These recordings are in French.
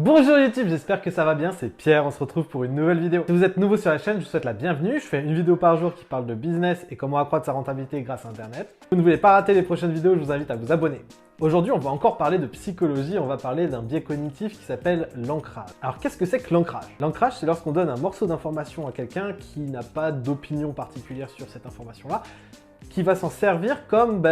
Bonjour YouTube, j'espère que ça va bien, c'est Pierre, on se retrouve pour une nouvelle vidéo. Si vous êtes nouveau sur la chaîne, je vous souhaite la bienvenue. Je fais une vidéo par jour qui parle de business et comment accroître sa rentabilité grâce à Internet. Si vous ne voulez pas rater les prochaines vidéos, je vous invite à vous abonner. Aujourd'hui, on va encore parler de psychologie, on va parler d'un biais cognitif qui s'appelle l'ancrage. Alors qu'est-ce que c'est que l'ancrage? L'ancrage, c'est lorsqu'on donne un morceau d'information à quelqu'un qui n'a pas d'opinion particulière sur cette information-là, qui va s'en servir comme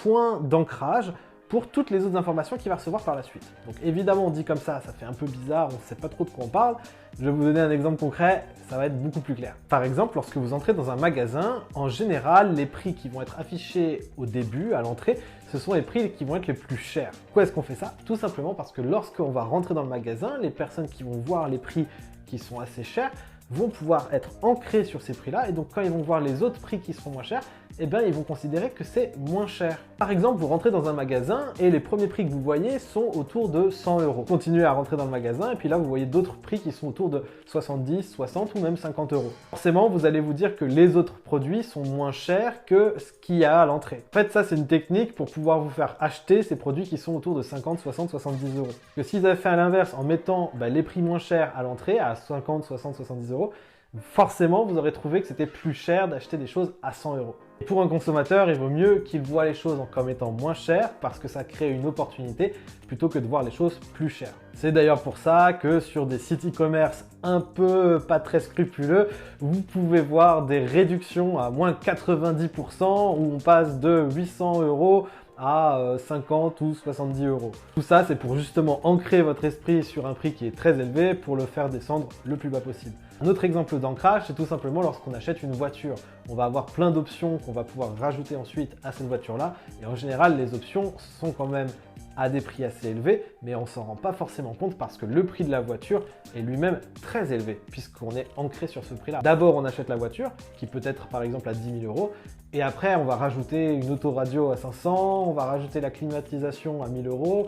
point d'ancrage pour toutes les autres informations qu'il va recevoir par la suite. Donc évidemment, on dit comme ça fait un peu bizarre, on ne sait pas trop de quoi on parle. Je vais vous donner un exemple concret, ça va être beaucoup plus clair. Par exemple, lorsque vous entrez dans un magasin, en général, les prix qui vont être affichés au début, à l'entrée, ce sont les prix qui vont être les plus chers. Pourquoi est-ce qu'on fait ça? Tout simplement parce que lorsqu'on va rentrer dans le magasin, les personnes qui vont voir les prix qui sont assez chers vont pouvoir être ancrés sur ces prix-là, et donc quand ils vont voir les autres prix qui seront moins chers, eh bien ils vont considérer que c'est moins cher. Par exemple, vous rentrez dans un magasin et les premiers prix que vous voyez sont autour de 100 €. Continuez à rentrer dans le magasin et puis là vous voyez d'autres prix qui sont autour de 70, 60 ou même 50 €. Forcément, vous allez vous dire que les autres produits sont moins chers que ce qu'il y a à l'entrée. En fait, ça c'est une technique pour pouvoir vous faire acheter ces produits qui sont autour de 50, 60, 70 €. Que s'ils avaient fait à l'inverse en mettant les prix moins chers à l'entrée, à 50, 60, 70 €, forcément vous aurez trouvé que c'était plus cher d'acheter des choses à 100 €. Et pour un consommateur, il vaut mieux qu'il voit les choses comme étant moins chères parce que ça crée une opportunité plutôt que de voir les choses plus chères. C'est d'ailleurs pour ça que sur des sites e-commerce un peu pas très scrupuleux, vous pouvez voir des réductions à moins 90% où on passe de 800 € à 50 ou 70 €. Tout ça, c'est pour justement ancrer votre esprit sur un prix qui est très élevé pour le faire descendre le plus bas possible. Un autre exemple d'ancrage, c'est tout simplement lorsqu'on achète une voiture. On va avoir plein d'options qu'on va pouvoir rajouter ensuite à cette voiture-là. Et en général, les options sont quand même à des prix assez élevés, mais on s'en rend pas forcément compte parce que le prix de la voiture est lui-même très élevé, puisqu'on est ancré sur ce prix-là. D'abord, on achète la voiture, qui peut être par exemple à 10 000 €, et après, on va rajouter une autoradio à 500, on va rajouter la climatisation à 1000 €.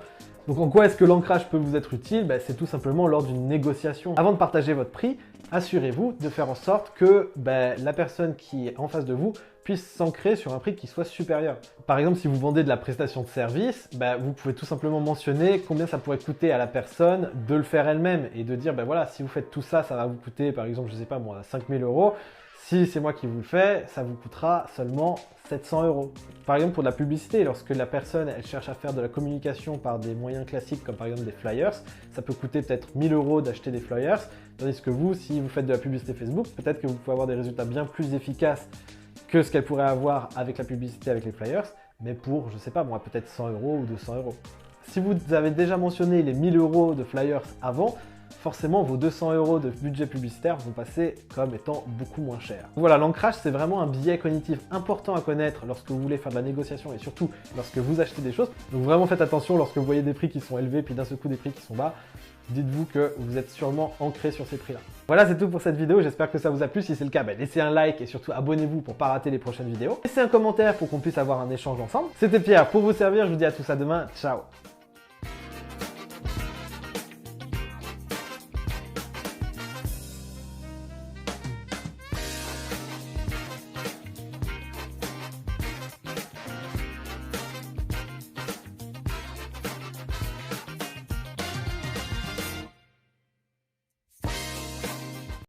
Donc en quoi est-ce que l'ancrage peut vous être utile? C'est tout simplement lors d'une négociation. Avant de partager votre prix, assurez-vous de faire en sorte que la personne qui est en face de vous puisse s'ancrer sur un prix qui soit supérieur. Par exemple, si vous vendez de la prestation de service, vous pouvez tout simplement mentionner combien ça pourrait coûter à la personne de le faire elle-même et de dire, voilà, si vous faites tout ça, ça va vous coûter, par exemple, je sais pas moi, 5000 €. Si c'est moi qui vous le fais, ça vous coûtera seulement 700 €. Par exemple, pour de la publicité, lorsque la personne elle cherche à faire de la communication par des moyens classiques comme par exemple des flyers, ça peut coûter peut-être 1000 € d'acheter des flyers, tandis que vous, si vous faites de la publicité Facebook, peut-être que vous pouvez avoir des résultats bien plus efficaces que ce qu'elle pourrait avoir avec la publicité avec les flyers, mais pour, je sais pas moi, peut-être 100 € ou 200 €. Si vous avez déjà mentionné les 1000 € de flyers avant, forcément vos 200 € de budget publicitaire vont passer comme étant beaucoup moins cher. Voilà, l'ancrage, c'est vraiment un biais cognitif important à connaître lorsque vous voulez faire de la négociation et surtout lorsque vous achetez des choses. Donc vraiment faites attention lorsque vous voyez des prix qui sont élevés puis d'un seul coup des prix qui sont bas. Dites-vous que vous êtes sûrement ancré sur ces prix-là. Voilà, c'est tout pour cette vidéo. J'espère que ça vous a plu. Si c'est le cas, laissez un like et surtout abonnez-vous pour ne pas rater les prochaines vidéos. Laissez un commentaire pour qu'on puisse avoir un échange ensemble. C'était Pierre pour vous servir. Je vous dis à tous à demain. Ciao!